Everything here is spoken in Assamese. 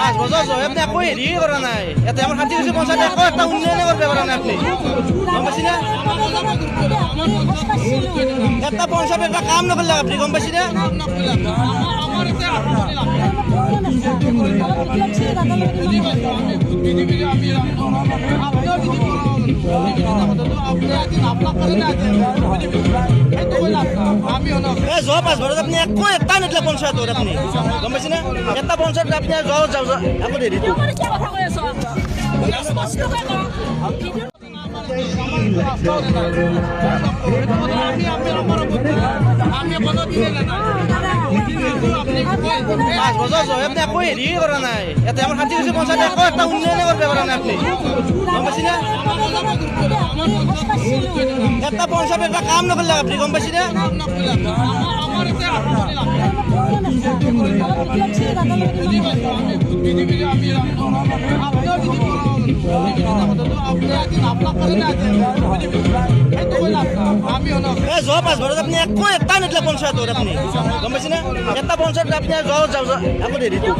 পাঁচ বছৰ জহেব একো হেৰি কৰা নাই ইয়াতে আমাৰ 60 পঞ্চায়ত একো এটা উন্নয়নে কৰিব পৰা নাই আপুনি গম পাইছে না এটা পঞ্চায়ত এটা কাম নকৰিলে আপুনি গম পাইছে না যোৱা 5 বছৰত আপুনি একো এটা নিদিলে পঞ্চায়তত আপুনি গম পাইছে না এটা পঞ্চায়ত আপুনি যাওঁ আকৌ দেৰিটো পাঁচ বছৰ জহেব একো হেৰি কৰা নাই ইয়াতে আমাৰ 60 পঞ্চায়ত একো এটা উন্নয়নে কৰিব পৰা নাই আপুনি গম পাইছে না এটা পঞ্চায়ত এটা কাম নকৰিলে আপুনি গম পাইছে না যোৱা 5 বছৰত আপুনি একো এটা নিদিলে পঞ্চায়তত আপুনি গম পাইছে না এটা পঞ্চায়ত আপুনি যাওঁ আকৌ দেৰিটো